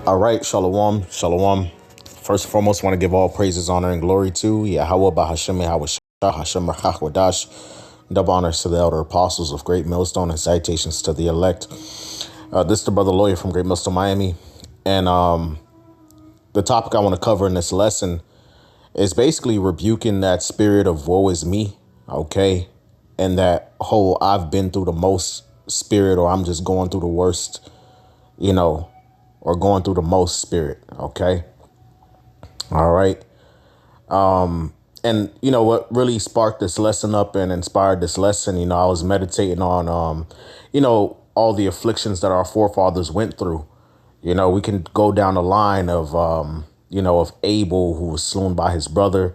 All right, shalom, shalom. First and foremost, want to give all praises, honor, and glory to Yahweh Bahashem Yahweh Hashem Rachwadash. Double honors to the elder apostles of Great Millstone and salutations to the elect. This is the brother lawyer from Great Millstone, Miami. And the topic I want to cover in this lesson is basically rebuking that spirit of woe is me, okay? And that whole I've been through the most spirit, or I'm just going through the worst, or going through the most spirit, okay? All right. And what really sparked this lesson up and inspired this lesson, I was meditating on, all the afflictions that our forefathers went through. We can go down the line of, of Abel, who was slain by his brother,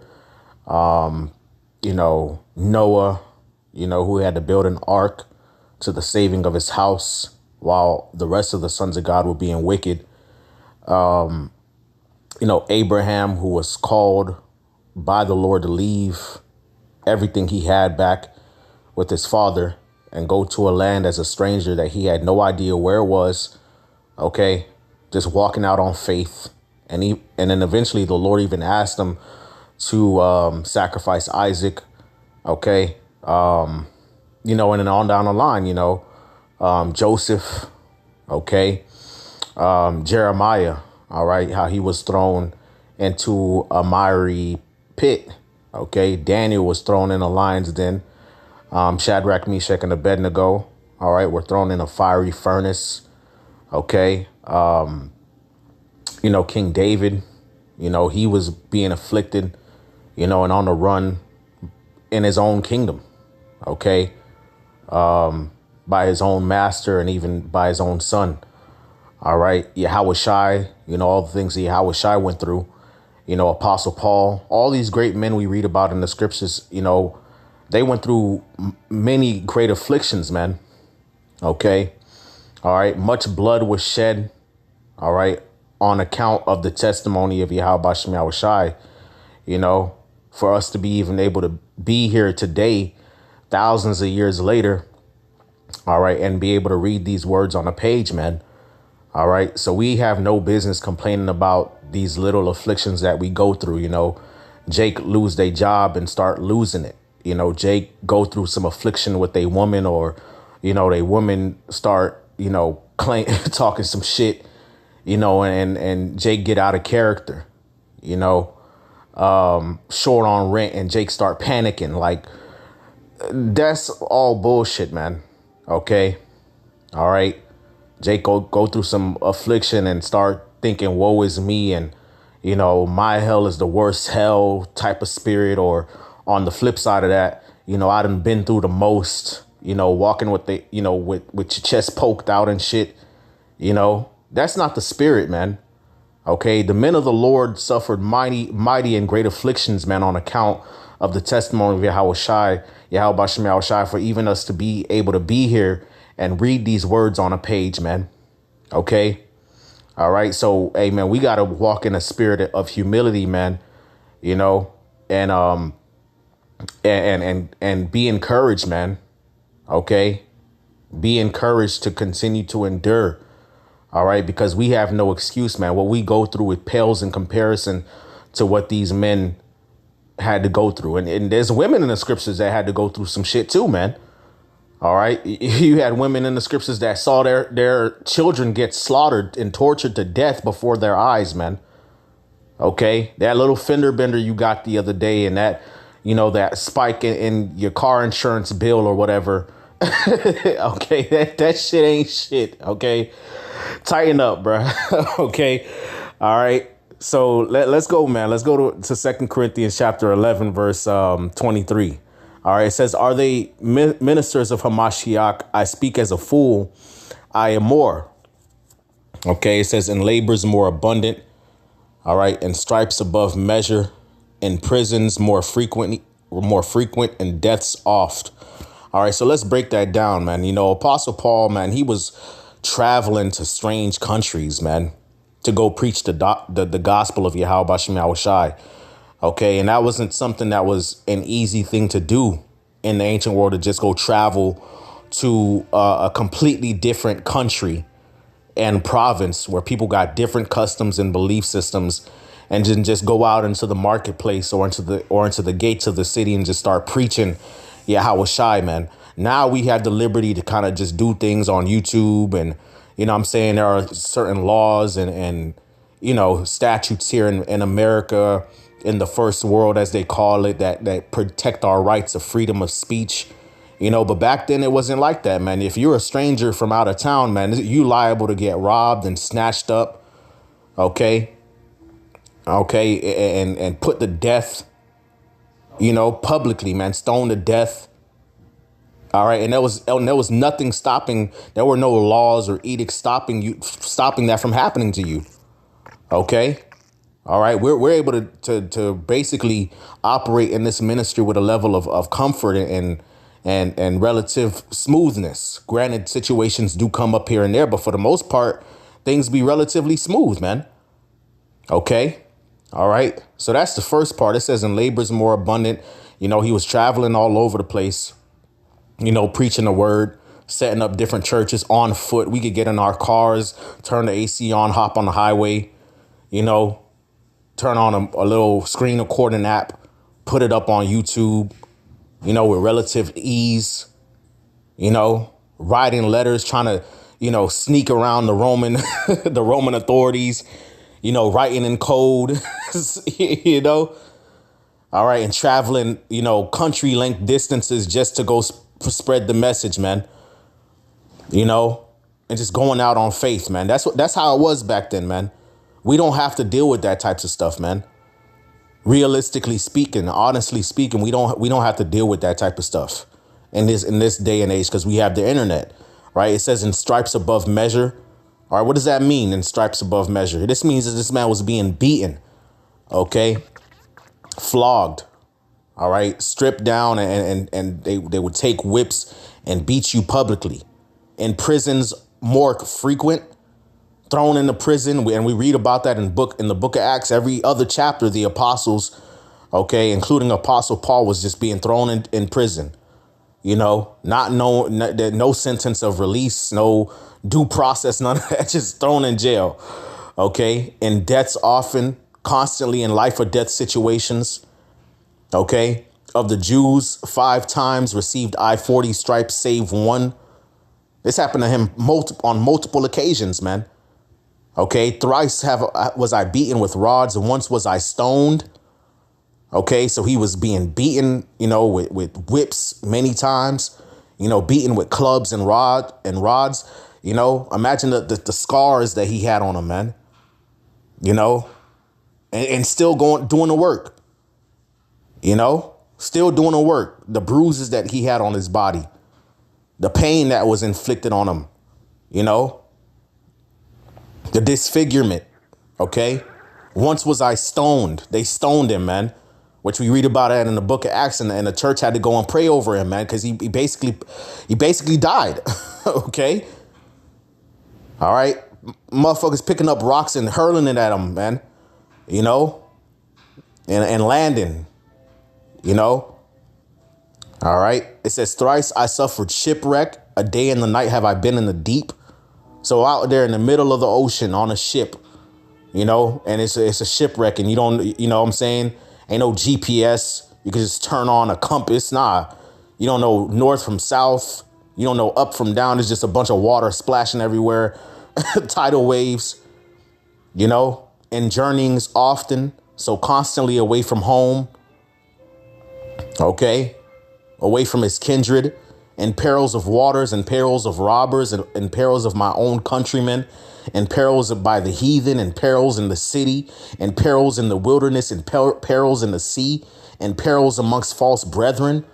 Noah, who had to build an ark to the saving of his house while the rest of the sons of God were being wicked. Abraham, who was called by the Lord to leave everything he had back with his father and go to a land as a stranger that he had no idea where it was. Okay. Just walking out on faith. And then eventually the Lord even asked him to sacrifice Isaac. Okay. And then on down the line, Joseph. Okay. Jeremiah. All right. How he was thrown into a miry pit. Okay. Daniel was thrown in a lion's den. Shadrach, Meshach, and Abednego. All right. Were thrown in a fiery furnace. Okay. King David, he was being afflicted, and on the run in his own kingdom. Okay. By his own master and even by his own son. All right. Yahweh Shai, all the things that Yahweh Shai went through, Apostle Paul, all these great men we read about in the scriptures, they went through many great afflictions, man. Okay. All right. Much blood was shed. All right. On account of the testimony of Yahweh Bashem Yahweh Shai, for us to be even able to be here today, thousands of years later. All right. And be able to read these words on a page, man. All right. So we have no business complaining about these little afflictions that we go through. Jake lose their job and start losing it. Jake go through some affliction with a woman, or, they woman start, talking some shit, and Jake get out of character, short on rent, and Jake start panicking. Like, that's all bullshit, man. Okay. All right. Jake go through some affliction and start thinking, woe is me. And, my hell is the worst hell type of spirit. Or on the flip side of that, I done been through the most, walking with the, with your chest poked out and shit. That's not the spirit, man. Okay. The men of the Lord suffered mighty and great afflictions, man, on account of the testimony of Yahweh Shai, Yahweh Bashem Yahweh Shai, for even us to be able to be here and read these words on a page, man. Okay. All right. So, hey, man, we got to walk in a spirit of humility, man, and be encouraged, man. Okay. Be encouraged to continue to endure. All right. Because we have no excuse, man. What we go through, it pales in comparison to what these men had to go through. And there's women in the scriptures that had to go through some shit too, man. All right. You had women in the scriptures that saw their children get slaughtered and tortured to death before their eyes, man. OK, that little fender bender you got the other day, and that, that spike in your car insurance bill or whatever. OK, that shit ain't shit. OK, tighten up, bro. OK. All right. So let's go, man. Let's go to 2 Corinthians chapter 11, verse 23. All right, it says, are they ministers of Hamashiach? I speak as a fool. I am more. Okay, it says, in labors more abundant. All right, in stripes above measure, in prisons more frequent, and deaths oft. All right, so let's break that down, man. Apostle Paul, man, he was traveling to strange countries, man, to go preach the gospel of Yahweh Bashem Yahweh Shai. OK, and that wasn't something that was an easy thing to do in the ancient world, to just go travel to a completely different country and province where people got different customs and belief systems, and then just go out into the marketplace or into the gates of the city and just start preaching, yeah, how was shy, man. Now we have the liberty to kind of just do things on YouTube, and you know what I'm saying, there are certain laws and you know, statutes here in America, in the first world, as they call it, that protect our rights of freedom of speech. You know, but back then it wasn't like that, man. If you're a stranger from out of town, man, you liable to get robbed and snatched up. Okay. Okay. And put to death, you know, publicly, man, stoned to death. All right. And there was nothing stopping. There were no laws or edicts stopping that from happening to you. Okay. All right. We're able to basically operate in this ministry with a level of comfort and relative smoothness. Granted, situations do come up here and there, but for the most part, things be relatively smooth, man. Okay. All right. So that's the first part. It says, and labor is more abundant. You know, he was traveling all over the place, you know, preaching the word, setting up different churches on foot. We could get in our cars, turn the AC on, hop on the highway, you know, turn on a little screen recording app, put it up on YouTube, you know, with relative ease, you know, writing letters, trying to, you know, sneak around the Roman, the Roman authorities, you know, writing in code, you know. All right. And traveling, you know, country length distances just to go spread the message, man, you know, and just going out on faith, man. That's how it was back then, man. We don't have to deal with that types of stuff, man. Realistically speaking, honestly speaking, we don't have to deal with that type of stuff in this day and age, because we have the internet, right? It says in stripes above measure. All right, what does that mean in stripes above measure? This means that this man was being beaten, okay, flogged, all right, stripped down, and they would take whips and beat you publicly. In prisons, more frequent. Thrown into prison, and we read about that in the book of Acts. Every other chapter, the apostles, okay, including Apostle Paul, was just being thrown in prison. You know, no sentence of release, no due process, none of that, just thrown in jail. Okay, and deaths often, constantly in life or death situations. Okay, of the Jews, 5 times received I-40 stripes, save one. This happened to him on multiple occasions, man. Okay, thrice was I beaten with rods, and once was I stoned. Okay, so he was being beaten, you know, with whips many times, you know, beaten with clubs and rods. You know, imagine the scars that he had on him, man. You know, and still doing the work. You know, still doing the work. The bruises that he had on his body, the pain that was inflicted on him, you know. The disfigurement, okay? Once was I stoned. They stoned him, man, which we read about it in the book of Acts, and the church had to go and pray over him, man, because he basically died, okay? All right? Motherfuckers picking up rocks and hurling it at him, man, you know, and landing, you know? All right? It says, thrice I suffered shipwreck. A day and the night have I been in the deep. So out there in the middle of the ocean on a ship, you know, and it's a shipwreck, and you don't, you know what I'm saying? Ain't no GPS. You can just turn on a compass. Nah, you don't know north from south. You don't know up from down. It's just a bunch of water splashing everywhere. Tidal waves, you know, and journeyings often. So constantly away from home. Okay. Away from his kindred. In perils of waters, and perils of robbers, and perils of my own countrymen, and perils by the heathen, and perils in the city, and perils in the wilderness, and perils in the sea, and perils amongst false brethren,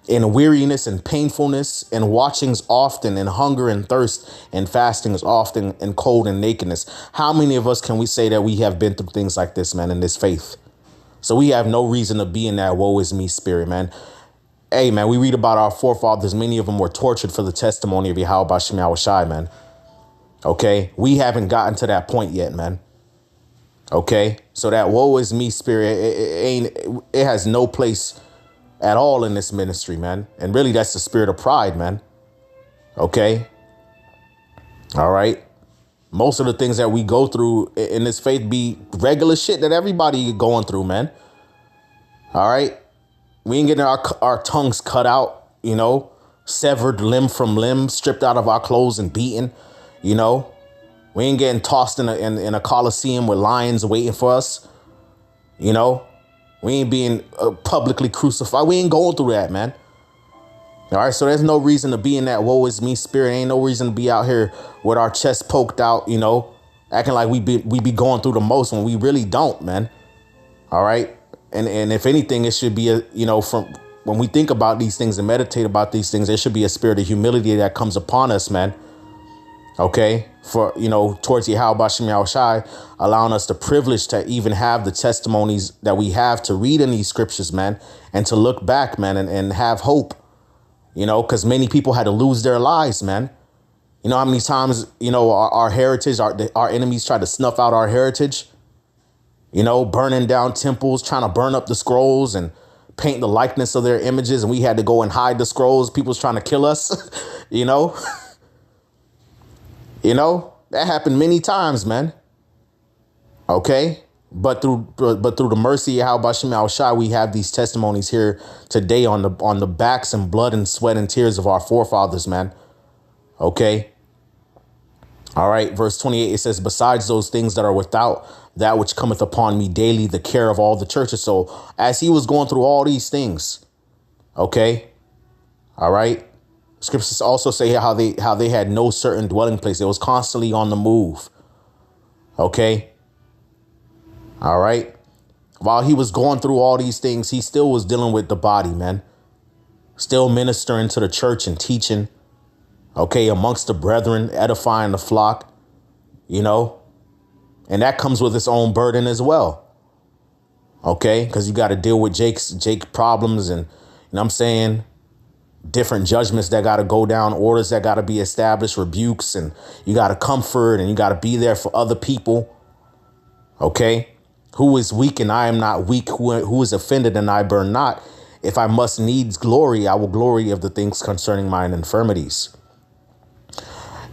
in weariness and painfulness, and watchings often, and hunger and thirst, and fastings often, and cold and nakedness. How many of us can we say that we have been through things like this, man, in this faith? So we have no reason to be in that woe is me spirit, man. Hey, man, we read about our forefathers. Many of them were tortured for the testimony of Yahweh Bashem Yahushai, man. OK, we haven't gotten to that point yet, man. OK, so that woe is me spirit, it has no place at all in this ministry, man. And really, that's the spirit of pride, man. OK. All right. Most of the things that we go through in this faith be regular shit that everybody going through, man. All right. We ain't getting our tongues cut out, severed limb from limb, stripped out of our clothes and beaten, you know. We ain't getting tossed in a coliseum with lions waiting for us, you know. We ain't being publicly crucified. We ain't going through that, man. All right, so there's no reason to be in that woe is me spirit. Ain't no reason to be out here with our chest poked out, acting like we be going through the most when we really don't, man. All right. And if anything, it should be from when we think about these things and meditate about these things, there should be a spirit of humility that comes upon us, man. OK, for, towards Yahweh Shem Yahushai, allowing us the privilege to even have the testimonies that we have to read in these scriptures, man, and to look back, man, and have hope, because many people had to lose their lives, man. You know how many times, our heritage, our enemies tried to snuff out our heritage, burning down temples, trying to burn up the scrolls and paint the likeness of their images. And we had to go and hide the scrolls. People's trying to kill us, that happened many times, man. OK, but through the mercy of Yahweh Shem Yahushai, we have these testimonies here today on the backs and blood and sweat and tears of our forefathers, man. OK. All right. Verse 28, it says, besides those things that are without, that which cometh upon me daily, the care of all the churches. So as he was going through all these things. OK. All right. Scriptures also say how they had no certain dwelling place. It was constantly on the move. OK. All right. While he was going through all these things, he still was dealing with the body, man. Still ministering to the church and teaching. OK, amongst the brethren, edifying the flock, and that comes with its own burden as well. OK, because you got to deal with Jake problems and, I'm saying, different judgments that got to go down, orders that got to be established, rebukes, and you got to comfort and you got to be there for other people. OK, who is weak and I am not weak, who is offended and I burn not. If I must needs glory, I will glory of the things concerning mine infirmities.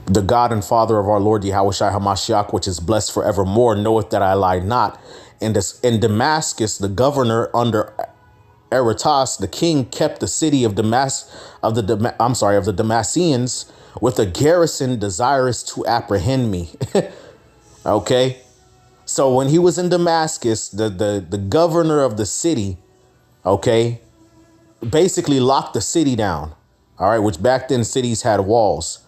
The God and Father of our Lord Yahushua HaMashiach, which is blessed forevermore, knoweth that I lie not. In Damascus, the governor under Aretas, the king, kept the city of the Damascenes with a garrison desirous to apprehend me. OK, so when he was in Damascus, the governor of the city, OK, basically locked the city down. All right, which back then cities had walls.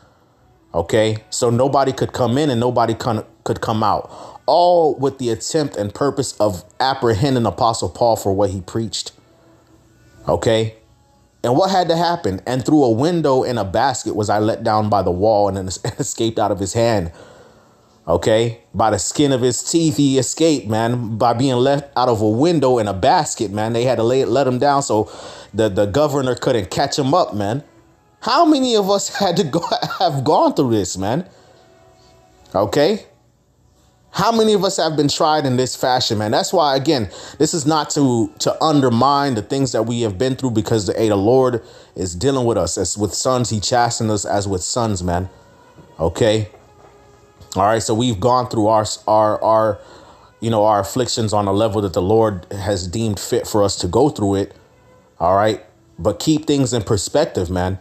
OK, so nobody could come in and nobody could come out, all with the attempt and purpose of apprehending Apostle Paul for what he preached. OK, and what had to happen? And through a window in a basket was I let down by the wall and escaped out of his hand. OK, by the skin of his teeth, he escaped, man, by being left out of a window in a basket. Man, they had to let him down so the governor couldn't catch him up, man. How many of us had to have gone through this, man? OK, how many of us have been tried in this fashion, man? That's why, again, this is not to undermine the things that we have been through, because the Lord is dealing with us as with sons. He chastens us as with sons, man. OK. All right. So we've gone through our afflictions on a level that the Lord has deemed fit for us to go through it. All right. But keep things in perspective, man.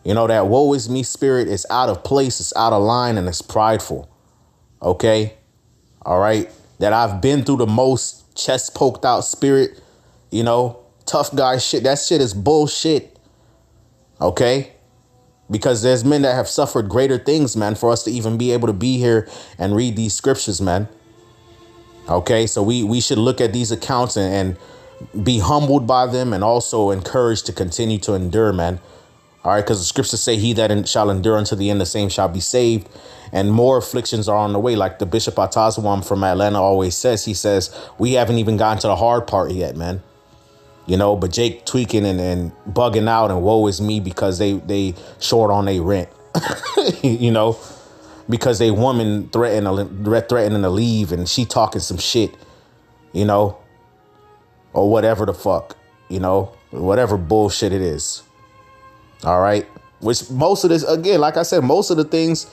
That woe is me spirit is out of place. It's out of line and it's prideful. OK. All right. That I've been through the most chest poked out spirit, tough guy shit. That shit is bullshit. OK, because there's men that have suffered greater things, man, for us to even be able to be here and read these scriptures, man. OK, so we should look at these accounts and be humbled by them and also encouraged to continue to endure, man. All right, because the scriptures say he that shall endure unto the end, the same shall be saved. And more afflictions are on the way. Like the Bishop Atazawam from Atlanta always says, he says, we haven't even gotten to the hard part yet, man. But Jake tweaking and bugging out and woe is me because they short on their rent, because they woman threatening to leave and she talking some shit, or whatever the fuck, whatever bullshit it is. All right. Which most of this, again, like I said, most of the things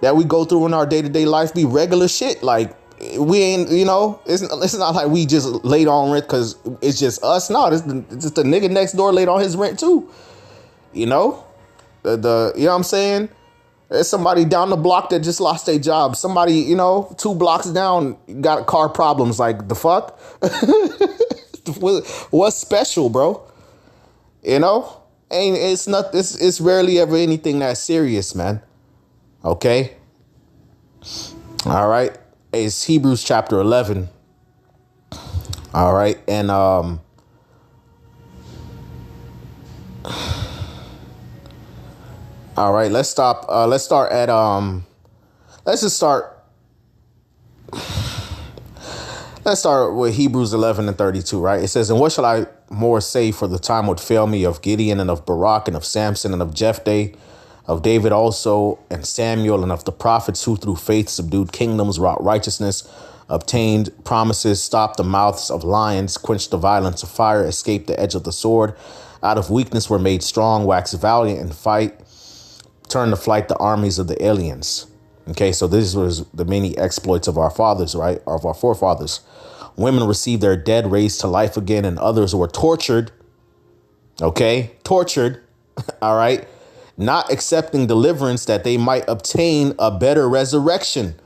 that we go through in our day-to-day life be regular shit. Like, we ain't, it's not like we just laid on rent because it's just us. No, it's just the nigga next door laid on his rent too. You know? You know what I'm saying? There's somebody down the block that just lost their job. Somebody, 2 blocks down got car problems. Like, the fuck? What's special, bro? Ain't it's not this. It's rarely ever anything that serious, man. Okay. All right. It's Hebrews chapter 11. All right, and all right. Let's stop. Let's start at Let's just start. Let's start with Hebrews 11 and 32, right? It says, "And what shall I more say, for the time would fail me, of Gideon and of Barak and of Samson and of Jephthah, of David also and Samuel, and of the prophets who through faith subdued kingdoms, wrought righteousness, obtained promises, stopped the mouths of lions, quenched the violence of fire, escaped the edge of the sword, out of weakness were made strong, waxed valiant in fight, turned to flight the armies of the aliens." Okay, so this was the many exploits of our fathers, right? Of our forefathers. Women received their dead raised to life again, and others were tortured. Okay, tortured. All right. Not accepting deliverance that they might obtain a better resurrection.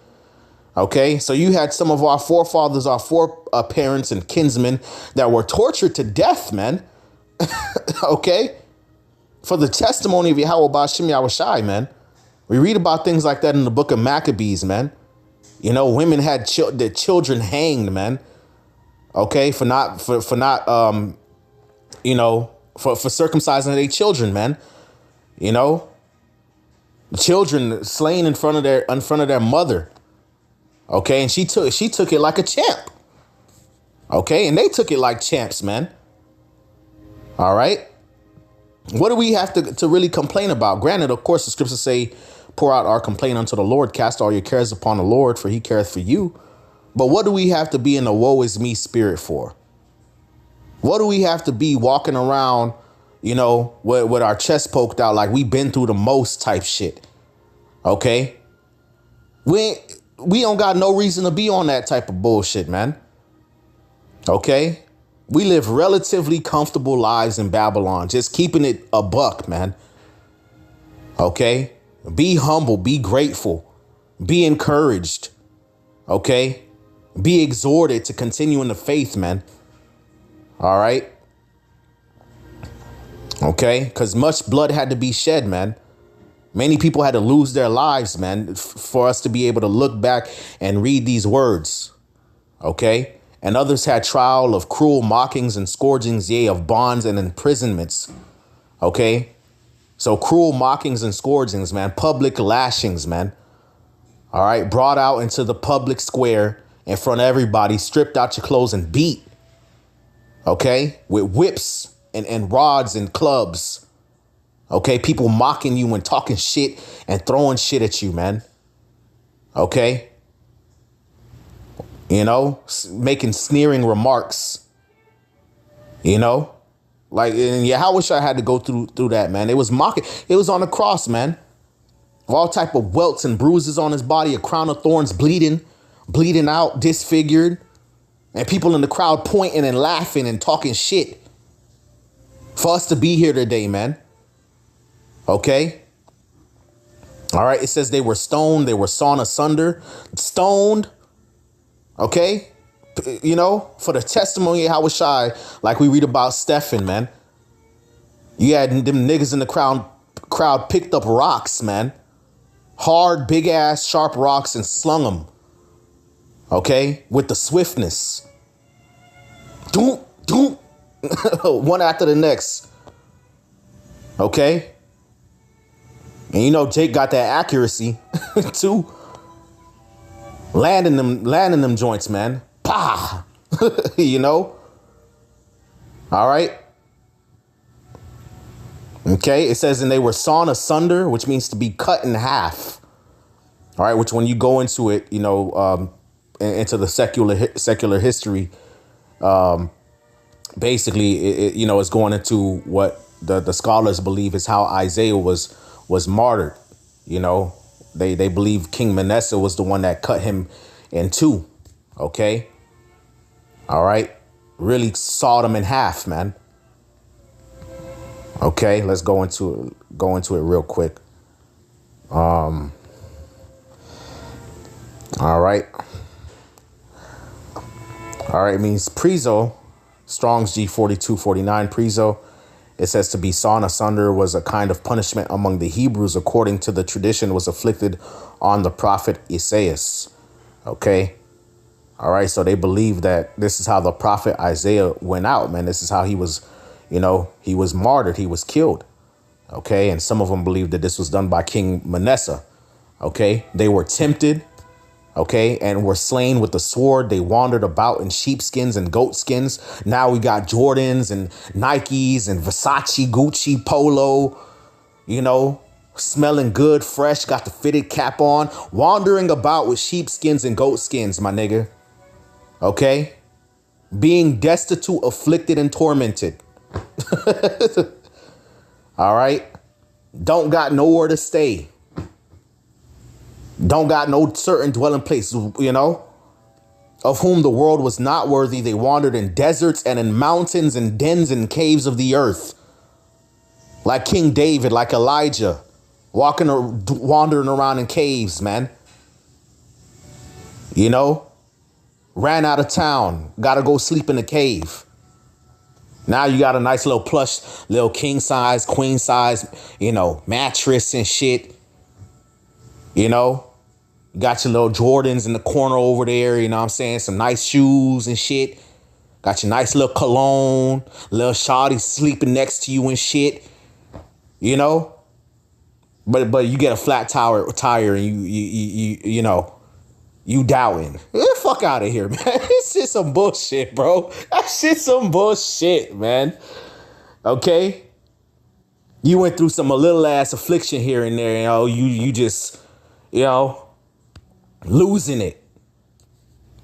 Okay, so you had some of our forefathers, our foreparents and kinsmen that were tortured to death, man. Okay, for the testimony of Yahweh Bashim Yahushai, man. We read about things like that in the book of Maccabees, man. Women had their children hanged, man. Okay, for circumcising their children, man. Children slain in front of their mother. Okay, and she took it like a champ. Okay, and they took it like champs, man. All right. What do we have to really complain about? Granted, of course, the scriptures say, "Pour out our complaint unto the Lord, cast all your cares upon the Lord, for he careth for you." But what do we have to be in a woe is me spirit for? What do we have to be walking around, with our chest poked out like we've been through the most type shit? Okay? We don't got no reason to be on that type of bullshit, man. Okay? We live relatively comfortable lives in Babylon, just keeping it a buck, man. Okay? Be humble, be grateful, be encouraged. Okay? Be exhorted to continue in the faith, man. All right? Okay? Because much blood had to be shed, man. Many people had to lose their lives, man, for us to be able to look back and read these words. Okay? And others had trial of cruel mockings and scourgings, yea, of bonds and imprisonments. Okay? So cruel mockings and scourgings, man. Public lashings, man. All right? Brought out into the public square in front of everybody, stripped out your clothes and beat. Okay? With whips and rods and clubs. Okay? People mocking you and talking shit and throwing shit at you, man. Okay? Making sneering remarks. Like, and yeah, I wish I had to go through that, man. It was mocking. It was on the cross, man. All type of welts and bruises on his body, a crown of thorns, bleeding out, disfigured, and people in the crowd pointing and laughing and talking shit for us to be here today, man. Okay. All right. It says they were stoned. They were sawn asunder, stoned. Okay. For the testimony of Yahushai, like we read about Stephen, man. You had them niggas in the crowd picked up rocks, man. Hard, big ass, sharp rocks and slung them. Okay. With the swiftness. Doom, doom. One after the next. Okay. And Jake got that accuracy too. Landing them joints, man. Pah. All right. Okay. It says, and they were sawn asunder, which means to be cut in half. All right. Which when you go into it, into the secular history, basically, it's going into what the scholars believe is how Isaiah was martyred, They believe King Manasseh was the one that cut him in two. Okay. All right. Really sawed him in half, man. Okay, let's go into it real quick. All right. All right, it means Prizo, Strong's G4249 Prizo. It says to be sawn asunder was a kind of punishment among the Hebrews, according to the tradition, was afflicted on the prophet Isaiah. Okay. All right. So they believe that this is how the prophet Isaiah went out, man. This is how he was, he was martyred. He was killed. OK, and some of them believe that this was done by King Manasseh. OK, they were tempted. OK, and were slain with the sword. They wandered about in sheepskins and goat skins. Now we got Jordans and Nikes and Versace, Gucci, Polo, smelling good, fresh, got the fitted cap on, wandering about with sheepskins and goat skins, my nigga. OK, being destitute, afflicted and tormented. All right. Don't got nowhere to stay. Don't got no certain dwelling place, of whom the world was not worthy. They wandered in deserts and in mountains and dens and caves of the earth. Like King David, like Elijah, wandering around in caves, man. Ran out of town. Got to go sleep in a cave. Now you got a nice little plush, little king size, queen size, mattress and shit. You got your little Jordans in the corner over there, you know what I'm saying? Some nice shoes and shit. Got your nice little cologne, little shawty sleeping next to you and shit. But you get a flat tire and you doubting. Get the fuck out of here, man. This shit some bullshit, bro. That shit some bullshit, man. Okay? You went through some little ass affliction here and there, you just, losing it.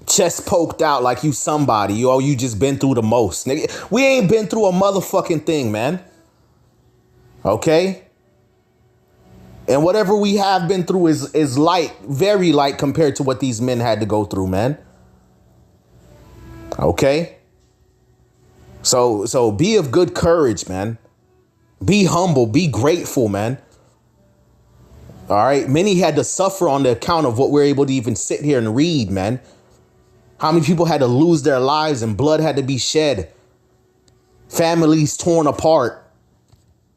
Chest poked out like you somebody. You just been through the most. Nigga, we ain't been through a motherfucking thing, man. Okay? And whatever we have been through is light, very light compared to what these men had to go through, man. Okay? So be of good courage, man. Be humble, be grateful, man. All right. Many had to suffer on the account of what we're able to even sit here and read, man. How many people had to lose their lives and blood had to be shed? Families torn apart.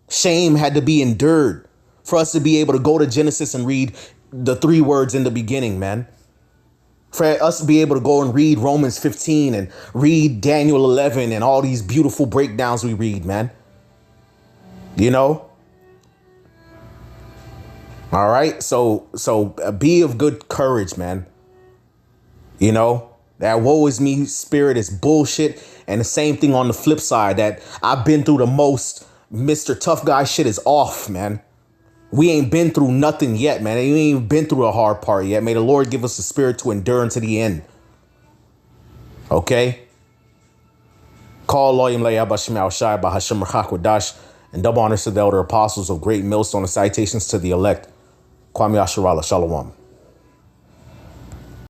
Shame had to be endured for us to be able to go to Genesis and read the 3 words in the beginning, man. For us to be able to go and read Romans 15 and read Daniel 11 and all these beautiful breakdowns we read, man. All right. So be of good courage, man. That woe is me spirit is bullshit. And the same thing on the flip side, that I've been through the most. Mr. Tough Guy shit is off, man. We ain't been through nothing yet, man. We ain't even been through a hard part yet. May the Lord give us the spirit to endure unto the end. Okay? Call Loyim Layabashim Al Shai Bahashim Rachakwadash, and double honors to the elder apostles of Great Millstone and citations to the elect. Kwame Asharala. Shalom.